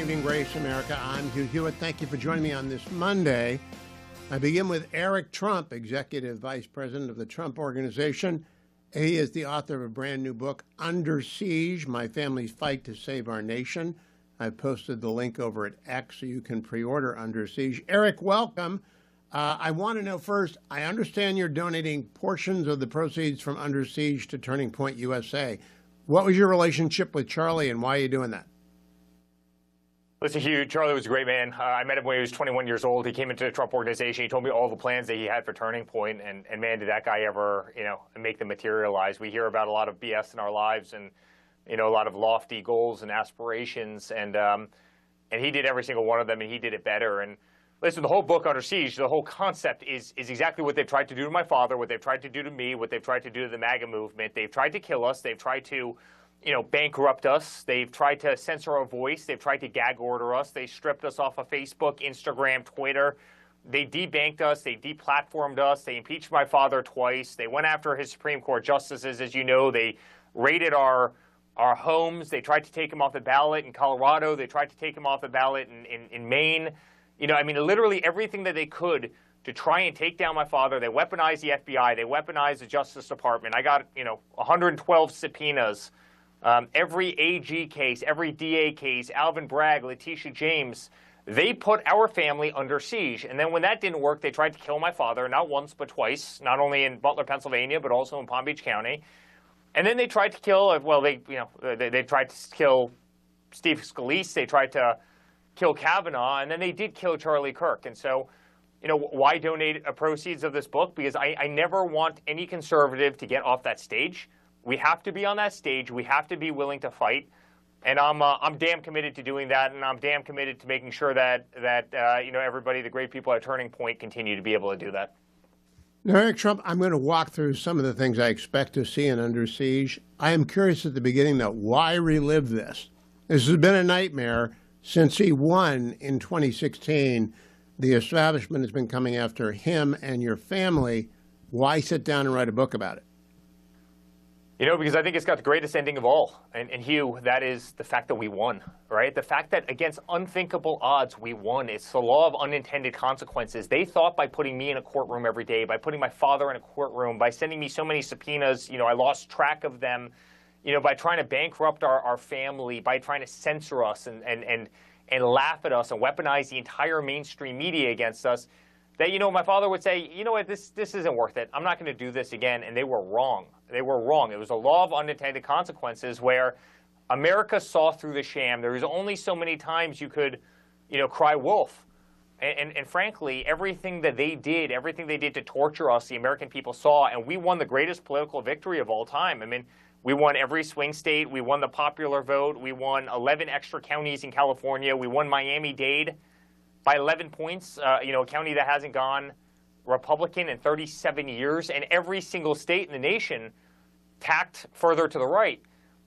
evening, Grace America. I'm Hugh Hewitt. Thank you for joining me on this Monday. I begin with Eric Trump, Executive Vice President of the Trump Organization. He is the author of a brand new book, Under Siege, My Family's Fight to Save Our Nation. I've posted the link over at X so you can pre-order Under Siege. Eric, welcome. I want to know first, I understand you're donating portions of the proceeds from Under Siege to Turning Point USA. What was your relationship with Charlie and why are you doing that? Listen, Hugh, Charlie was a great man. I met him when he was 21 years old. He came into the Trump Organization. He told me all the plans that he had for Turning Point, and man, did that guy ever, make them materialize. We hear about a lot of BS in our lives and, a lot of lofty goals and aspirations, and he did every single one of them, and he did it better. And listen, the whole book, Under Siege, the whole concept is exactly what they've tried to do to my father, what they've tried to do to me, what they've tried to do to the MAGA movement. They've tried to kill us. They've tried to bankrupt us. They've tried to censor our voice. They've tried to gag order us. They stripped us off of Facebook, Instagram, Twitter. They debanked us. They deplatformed us. They impeached my father twice. They went after his Supreme Court justices, as you know. They raided our homes. They tried to take him off the ballot in Colorado. They tried to take him off the ballot in Maine. Literally everything that they could to try and take down my father. They weaponized the FBI. They weaponized the Justice Department. I got, 112 subpoenas. Every AG case, every DA case, Alvin Bragg, Letitia James, they put our family under siege. And then when that didn't work, they tried to kill my father, not once but twice, not only in Butler, Pennsylvania, but also in Palm Beach County. And then they tried to kill, they tried to kill Steve Scalise. They tried to kill Kavanaugh, and then they did kill Charlie Kirk. And so, why donate proceeds of this book? Because I never want any conservative to get off that stage. We have to be on that stage. We have to be willing to fight, and I'm damn committed to doing that, and I'm damn committed to making sure that everybody, the great people at Turning Point, continue to be able to do that. Now, Eric Trump, I'm going to walk through some of the things I expect to see in Under Siege. I am curious at the beginning, though, why relive this? This has been a nightmare since he won in 2016. The establishment has been coming after him and your family. Why sit down and write a book about it? Because I think it's got the greatest ending of all. And Hugh, that is the fact that we won, right? The fact that against unthinkable odds, we won. It's the law of unintended consequences. They thought by putting me in a courtroom every day, by putting my father in a courtroom, by sending me so many subpoenas, I lost track of them, by trying to bankrupt our family, by trying to censor us and laugh at us and weaponize the entire mainstream media against us, that, my father would say, you know what, this isn't worth it. I'm not going to do this again. And they were wrong. They were wrong. It was a law of unintended consequences where America saw through the sham. There was only so many times you could, cry wolf. And frankly, everything that they did, everything they did to torture us, the American people saw, and we won the greatest political victory of all time. We won every swing state. We won the popular vote. We won 11 extra counties in California. We won Miami-Dade by 11 points, a county that hasn't gone Republican in 37 years, and every single state in the nation tacked further to the right.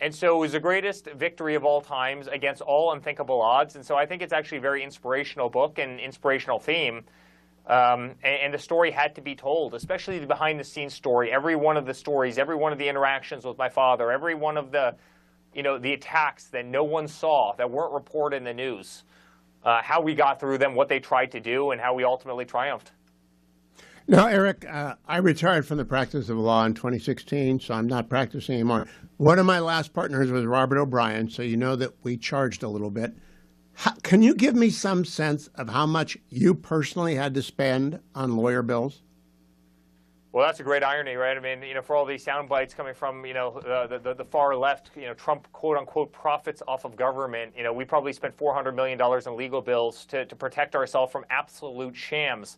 And so it was the greatest victory of all times against all unthinkable odds. And so I think it's actually a very inspirational book and inspirational theme. And the story had to be told, especially the behind-the-scenes story. Every one of the stories, every one of the interactions with my father, every one of the, the attacks that no one saw, that weren't reported in the news, how we got through them, what they tried to do, and how we ultimately triumphed. Now, Eric, I retired from the practice of law in 2016, so I'm not practicing anymore. One of my last partners was Robert O'Brien, so you know that we charged a little bit. Can you give me some sense of how much you personally had to spend on lawyer bills? Well, that's a great irony, right? For all these sound bites coming from, the far left, Trump, quote unquote, profits off of government. We probably spent $400 million in legal bills to protect ourselves from absolute shams.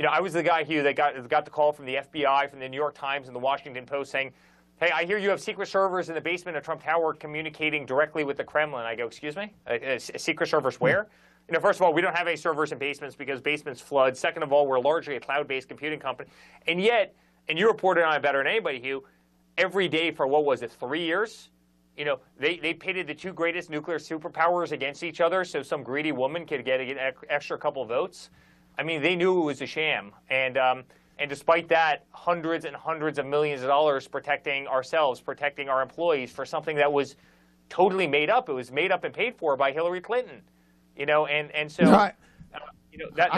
I was the guy, Hugh, that got the call from the FBI, from the New York Times and the Washington Post saying, hey, I hear you have secret servers in the basement of Trump Tower communicating directly with the Kremlin. I go, excuse me? Secret servers where? First of all, we don't have any servers in basements because basements flood. Second of all, we're largely a cloud-based computing company. And yet, and you reported on it better than anybody, Hugh, every day for, 3 years? They pitted the two greatest nuclear superpowers against each other so some greedy woman could get an extra couple votes. They knew it was a sham. And despite that, hundreds and hundreds of millions of dollars protecting ourselves, protecting our employees for something that was totally made up. It was made up and paid for by Hillary Clinton. And so, No, I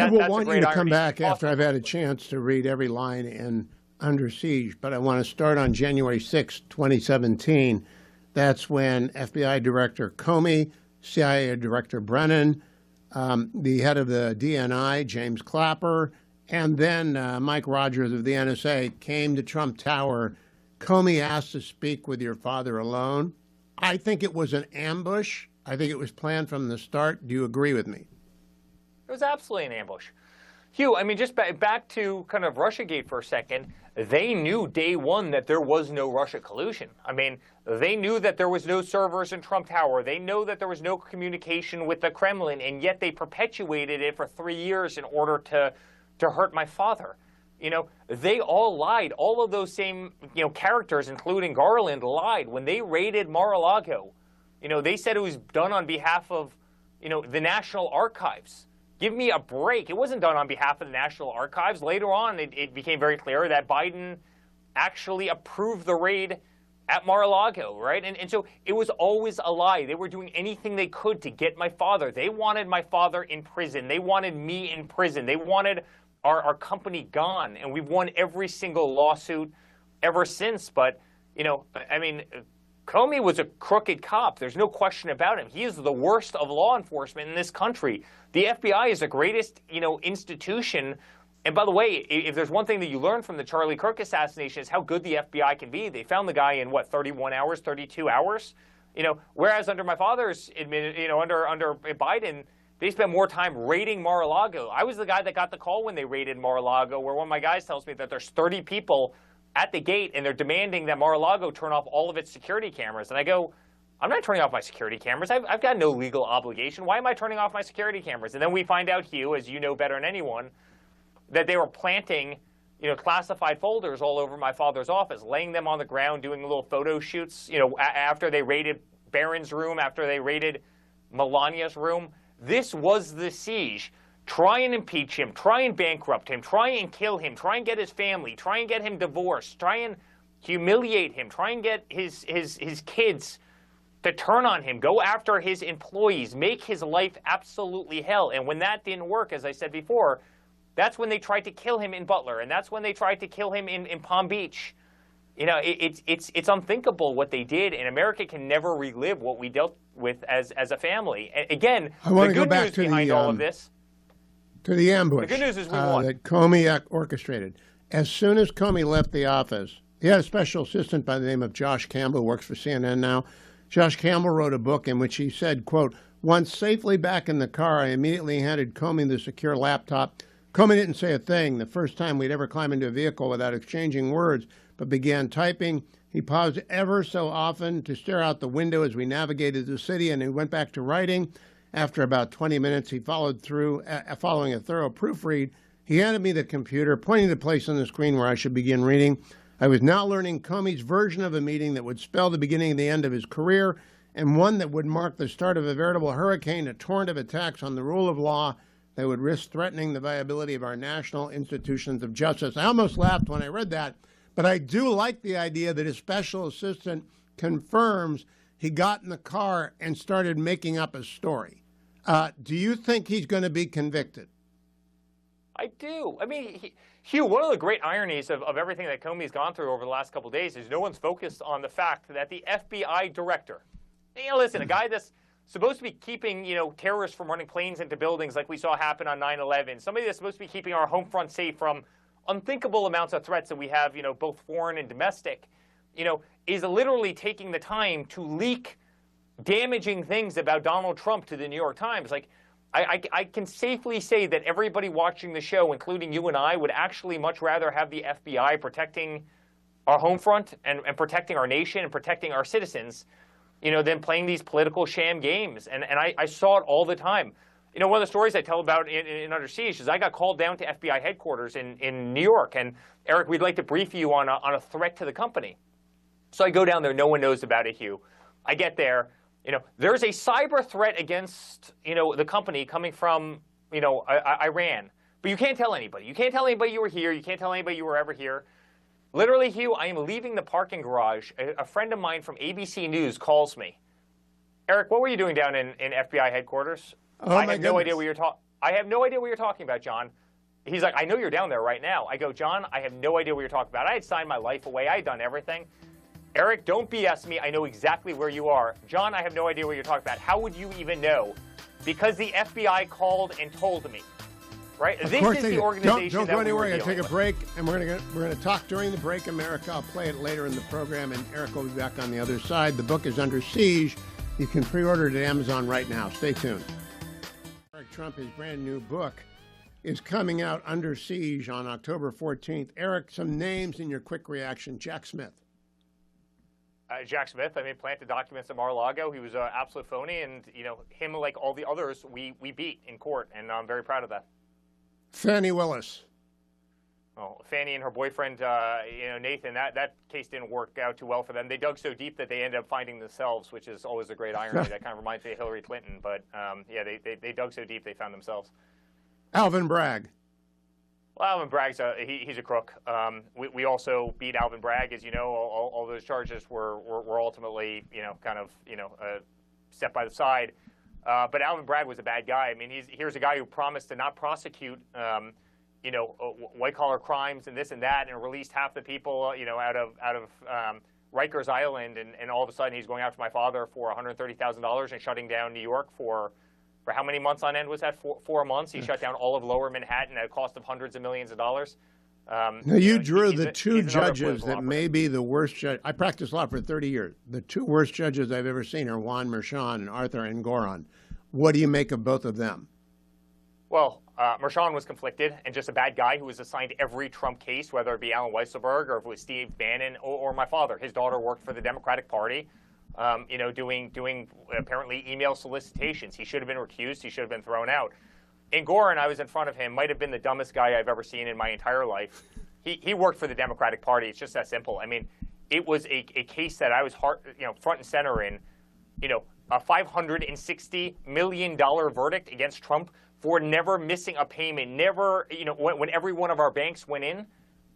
will that's a want you great to come irony. back after Awesome. I've had a chance to read every line in Under Siege, but I want to start on January 6, 2017. That's when FBI Director Comey, CIA Director Brennan, the head of the DNI, James Clapper, and then Mike Rogers of the NSA came to Trump Tower. Comey asked to speak with your father alone. I think it was an ambush. I think it was planned from the start. Do you agree with me? It was absolutely an ambush. Hugh, I mean, just back to kind of Russiagate for a second. They knew day one that there was no Russia collusion. I mean, they knew that there was no servers in Trump Tower. They know that there was no communication with the Kremlin, and yet they perpetuated it for 3 years in order to hurt my father. They all lied. All of those same, characters, including Garland, lied. When they raided Mar-a-Lago, they said it was done on behalf of, the National Archives. Give me a break. It wasn't done on behalf of the National Archives. Later on, it became very clear that Biden actually approved the raid at Mar-a-Lago, right? And so it was always a lie. They were doing anything they could to get my father. They wanted my father in prison. They wanted me in prison. They wanted our company gone. And we've won every single lawsuit ever since. But, Comey was a crooked cop. There's no question about him. He is the worst of law enforcement in this country. The FBI is the greatest, institution. And by the way, if there's one thing that you learn from the Charlie Kirk assassination is how good the FBI can be. They found the guy in 31 hours, 32 hours. Whereas under my father's under Biden, they spent more time raiding Mar-a-Lago. I was the guy that got the call when they raided Mar-a-Lago, where one of my guys tells me that there's 30 people at the gate, and they're demanding that Mar-a-Lago turn off all of its security cameras. And I go, I'm not turning off my security cameras. I've got no legal obligation. Why am I turning off my security cameras? And then we find out, Hugh, as you know better than anyone, that they were planting, classified folders all over my father's office, laying them on the ground, doing little photo shoots, after they raided Barron's room, after they raided Melania's room. This was the siege. Try and impeach him, try and bankrupt him, try and kill him, try and get his family, try and get him divorced, try and humiliate him, try and get his kids to turn on him, go after his employees, make his life absolutely hell. And when that didn't work, as I said before, that's when they tried to kill him in Butler, and that's when they tried to kill him in Palm Beach. It's unthinkable what they did, and America can never relive what we dealt with as a family. Again, I want the to go good back news to behind all of this. To the ambush The good news is we won. that Comey orchestrated. As soon as Comey left the office, he had a special assistant by the name of Josh Campbell, who works for CNN now. Josh Campbell wrote a book in which he said, quote, once safely back in the car, I immediately handed Comey the secure laptop. Comey didn't say a thing. The first time we'd ever climb into a vehicle without exchanging words, but began typing. He paused ever so often to stare out the window as we navigated the city, and he went back to writing. After about 20 minutes, he followed through, following a thorough proofread. He handed me the computer, pointing to the place on the screen where I should begin reading. I was now learning Comey's version of a meeting that would spell the beginning and the end of his career, and one that would mark the start of a veritable hurricane, a torrent of attacks on the rule of law that would risk threatening the viability of our national institutions of justice. I almost laughed when I read that, but I do like the idea that his special assistant confirms he got in the car and started making up a story. Do you think he's going to be convicted? I do. I mean, Hugh, one of the great ironies of everything that Comey's gone through over the last couple of days is no one's focused on the fact that the FBI director, listen, a guy that's supposed to be keeping, terrorists from running planes into buildings like we saw happen on 9/11, somebody that's supposed to be keeping our home front safe from unthinkable amounts of threats that we have, both foreign and domestic, is literally taking the time to leak damaging things about Donald Trump to the New York Times. Like, I can safely say that everybody watching the show, including you and I, would actually much rather have the FBI protecting our home front and protecting our nation and protecting our citizens, than playing these political sham games. And I saw it all the time. One of the stories I tell about in Under Siege is I got called down to FBI headquarters in New York. And, Eric, we'd like to brief you on a threat to the company. So I go down there. No one knows about it, Hugh. I get there. There's a cyber threat against, the company coming from, Iran. But you can't tell anybody. You can't tell anybody you were here. You can't tell anybody you were ever here. Literally, Hugh, I am leaving the parking garage. A friend of mine from ABC News calls me. Eric, what were you doing down in FBI headquarters? Oh, I my have no idea goodness. what you're talking. I have no idea what you're talking about, John. He's like, I know you're down there right now. I go, John, I have no idea what you're talking about. I had signed my life away. I had done everything. Eric, don't BS me. I know exactly where you are. John, I have no idea what you're talking about. How would you even know? Because the FBI called and told me. Right? Of this course is they the do. organization Don't that go we anywhere. were We're going to dealing take a with. break, and we're going to talk during the break, America. I'll play it later in the program, and Eric will be back on the other side. The book is Under Siege. You can pre-order it at Amazon right now. Stay tuned. Eric Trump, his brand new book, is coming out, Under Siege, on October 14th. Eric, some names in your quick reaction. Jack Smith. Jack Smith, I mean, planted documents at Mar-a-Lago. He was an absolute phony, and him, like all the others, we beat in court, and I'm very proud of that. Fannie Willis. Well, Fannie and her boyfriend, Nathan, that case didn't work out too well for them. They dug so deep that they ended up finding themselves, which is always a great irony. That kind of reminds me of Hillary Clinton, but they dug so deep they found themselves. Alvin Bragg. Well, Alvin Bragg's he's a crook. We also beat Alvin Bragg, as you know. All those charges were ultimately set by the side. But Alvin Bragg was a bad guy. I mean, here's a guy who promised to not prosecute white collar crimes and this and that, and released half the people out of Rikers Island, and all of a sudden he's going after my father for $130,000 and shutting down New York for how many months on end was that? 4 months. He shut down all of Lower Manhattan at a cost of hundreds of millions of dollars. Now, you drew the two judges that may be the worst judge. I practiced law for 30 years. The two worst judges I've ever seen are Juan Merchan and Arthur Engoron. What do you make of both of them? Well, Merchan was conflicted and just a bad guy who was assigned every Trump case, whether it be Alan Weisselberg or if it was Steve Bannon or my father. His daughter worked for the Democratic Party. Doing apparently email solicitations. He should have been recused. He should have been thrown out. Engoron, I was in front of him, might have been the dumbest guy I've ever seen in my entire life. He worked for the Democratic Party. It's just that simple. I mean, it was a case that I was front and center in. A $560 million verdict against Trump for never missing a payment. Never, when every one of our banks went in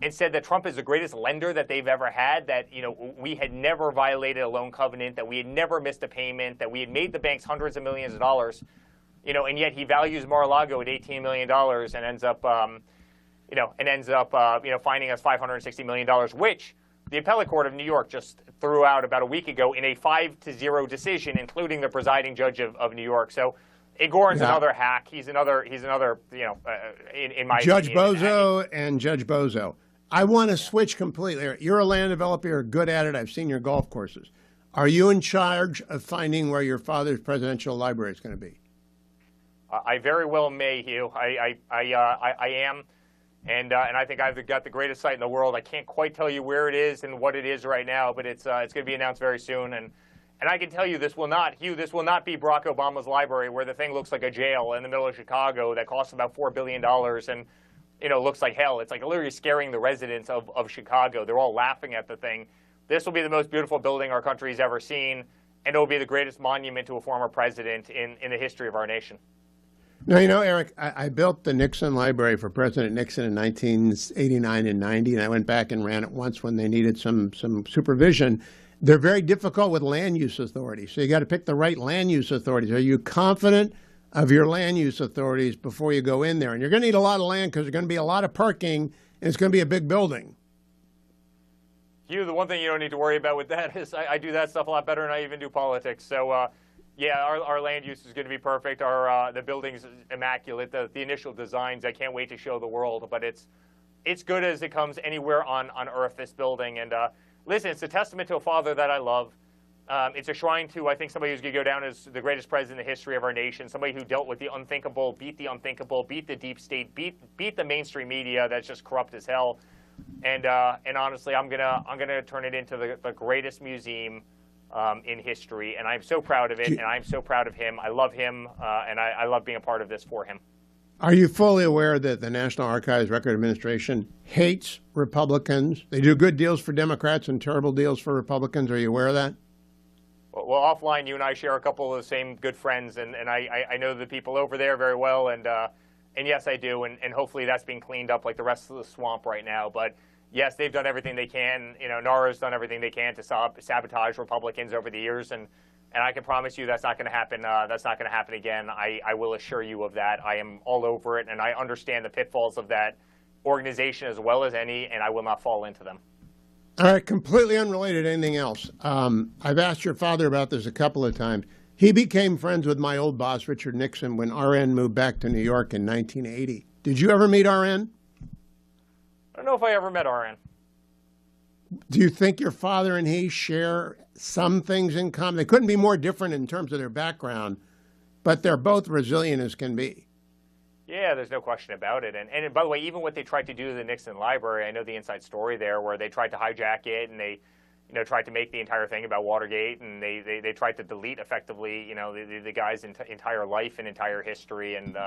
and said that Trump is the greatest lender that they've ever had, that we had never violated a loan covenant, that we had never missed a payment, that we had made the banks hundreds of millions of dollars, and yet he values Mar-a-Lago at $18 million and ends up, finding us $560 million, which the appellate court of New York just threw out about a week ago in a 5-0 decision, including the presiding judge of New York. So Engoron's another hack. He's another in my Judge opinion. Bozo and Judge Bozo. I want to switch completely. You're a land developer. You're good at it. I've seen your golf courses. Are you in charge of finding where your father's presidential library is going to be? I very well may, Hugh. I am, and I think I've got the greatest site in the world. I can't quite tell you where it is and what it is right now, but it's going to be announced very soon. And I can tell you this will not be Barack Obama's library, where the thing looks like a jail in the middle of Chicago that costs about $4 billion and looks like hell. It's like literally scaring the residents of Chicago. They're all laughing at the thing. This will be the most beautiful building our country's ever seen, and it will be the greatest monument to a former president in the history of our nation. Now, Eric, I built the Nixon Library for President Nixon in 1989 and 90, and I went back and ran it once when they needed some supervision. They're very difficult with land use authorities, so you got to pick the right land use authorities. Are you confident of your land use authorities before you go in there? And you're going to need a lot of land because there's going to be a lot of parking, and it's going to be a big building. Hugh, the one thing you don't need to worry about with that is I do that stuff a lot better than I even do politics. So, our land use is going to be perfect. The building's immaculate. The initial designs, I can't wait to show the world. But it's good as it comes anywhere on Earth, this building. And listen, it's a testament to a father that I love. It's a shrine to, I think, somebody who's going to go down as the greatest president in the history of our nation, somebody who dealt with the unthinkable, beat the unthinkable, beat the deep state, beat the mainstream media that's just corrupt as hell. And honestly, I'm gonna turn it into the greatest museum in history, and I'm so proud of it, and I'm so proud of him. I love him, and I love being a part of this for him. Are you fully aware that the National Archives Record Administration hates Republicans? They do good deals for Democrats and terrible deals for Republicans. Are you aware of that? Well, offline, you and I share a couple of the same good friends, and I know the people over there very well, and yes, I do, and hopefully that's being cleaned up like the rest of the swamp right now. But yes, they've done everything they can. NARA's done everything they can to sabotage Republicans over the years, and And I can promise you that's not going to happen. That's not going to happen again. I will assure you of that. I am all over it, and I understand the pitfalls of that organization as well as any, and I will not fall into them. All right, completely unrelated to anything else. I've asked your father about this a couple of times. He became friends with my old boss, Richard Nixon, when RN moved back to New York in 1980. Did you ever meet RN? I don't know if I ever met RN. Do you think your father and he share some things in common? They couldn't be more different in terms of their background, but they're both resilient as can be. Yeah, there's no question about it. And by the way, even what they tried to do to the Nixon Library, I know the inside story there, where they tried to hijack it and they, tried to make the entire thing about Watergate, and they tried to delete effectively, the guy's entire life and entire history. And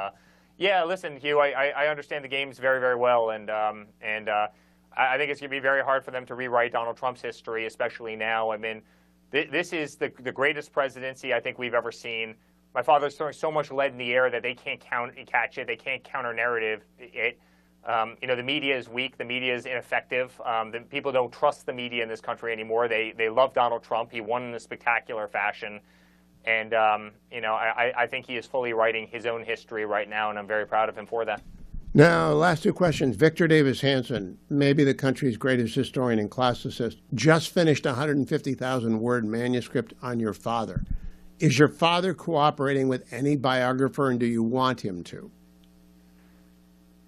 yeah, listen, Hugh, I understand the games very, very well, and I think it's going to be very hard for them to rewrite Donald Trump's history, especially now. I mean, this is the greatest presidency I think we've ever seen. My father's throwing so much lead in the air that they can't catch it. They can't counter-narrative it. The media is weak. The media is ineffective. The people don't trust the media in this country anymore. They love Donald Trump. He won in a spectacular fashion. And, I think he is fully writing his own history right now, and I'm very proud of him for that. Now, last two questions. Victor Davis Hanson, maybe the country's greatest historian and classicist, just finished a 150,000-word manuscript on your father. Is your father cooperating with any biographer, and do you want him to?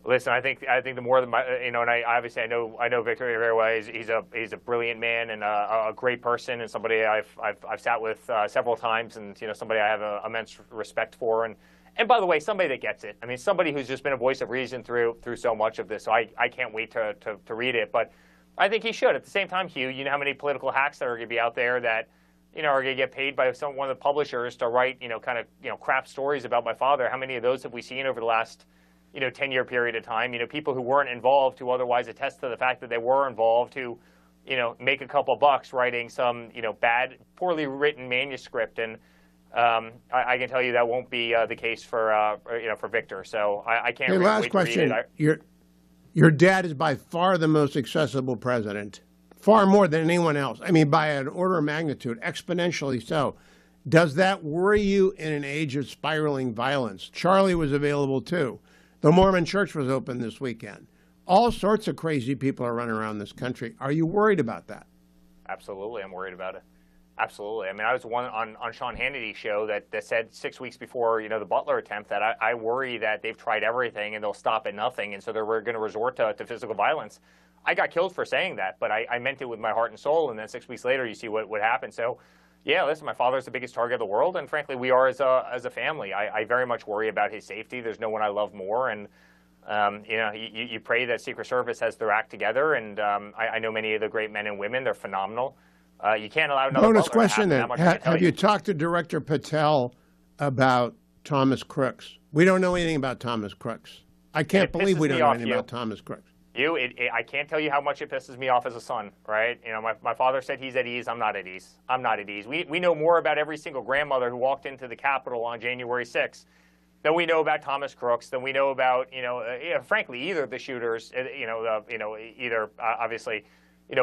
Listen, I think the more than and I know Victor very well. He's a brilliant man and a great person, and somebody I've sat with several times, and somebody I have immense respect for, and by the way, somebody that gets it. I mean, somebody who's just been a voice of reason through so much of this. So I can't wait to read it, but I think he should. At the same time, Hugh, you know how many political hacks that are going to be out there that are going to get paid by one of the publishers to write crap stories about my father. How many of those have we seen over the last 10-year period of time? People who weren't involved, who otherwise attest to the fact that they were involved, who make a couple bucks writing some bad, poorly written manuscript. And I can tell you that won't be the case for Victor. So I can't. Hey, really last wait question. To read it. Your dad is by far the most accessible president, far more than anyone else. I mean, by an order of magnitude, exponentially so. Does that worry you in an age of spiraling violence? Charlie was available too. The Mormon Church was open this weekend. All sorts of crazy people are running around this country. Are you worried about that? Absolutely, I'm worried about it. Absolutely. I mean, I was one on Sean Hannity's show that said 6 weeks before, the Butler attempt that I worry that they've tried everything and they'll stop at nothing, and so they're going to resort to physical violence. I got killed for saying that, but I meant it with my heart and soul, and then 6 weeks later you see what happened. So, yeah, listen, my father's the biggest target of the world, and frankly, we are as a family. I very much worry about his safety. There's no one I love more, and you pray that Secret Service has their act together, and I know many of the great men and women. They're phenomenal. You can't allow another bonus question then. Have you talked to Director Patel about Thomas Crooks? We don't know anything about Thomas Crooks. I can't believe we don't know anything about Thomas Crooks. I can't tell you how much it pisses me off as a son, right? My father said he's at ease. I'm not at ease. I'm not at ease. We know more about every single grandmother who walked into the Capitol on January 6th than we know about Thomas Crooks, than we know about, frankly, either of the shooters, either obviously,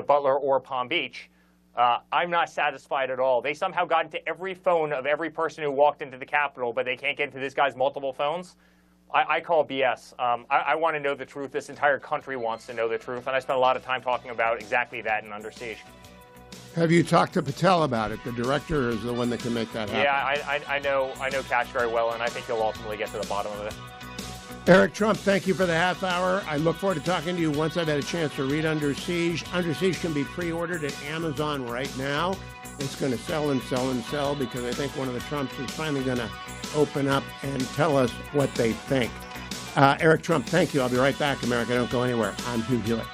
Butler or Palm Beach. I'm not satisfied at all. They somehow got into every phone of every person who walked into the Capitol, but they can't get into this guy's multiple phones. I call BS. I want to know the truth. This entire country wants to know the truth, and I spent a lot of time talking about exactly that in Under Siege. Have you talked to Patel about it? The director is the one that can make that happen. Yeah, I know Cash very well, and I think he'll ultimately get to the bottom of it. Eric Trump, thank you for the half hour. I look forward to talking to you once I've had a chance to read Under Siege. Under Siege can be pre-ordered at Amazon right now. It's going to sell and sell and sell because I think one of the Trumps is finally going to open up and tell us what they think. Eric Trump, thank you. I'll be right back, America. Don't go anywhere. I'm Hugh Hewitt.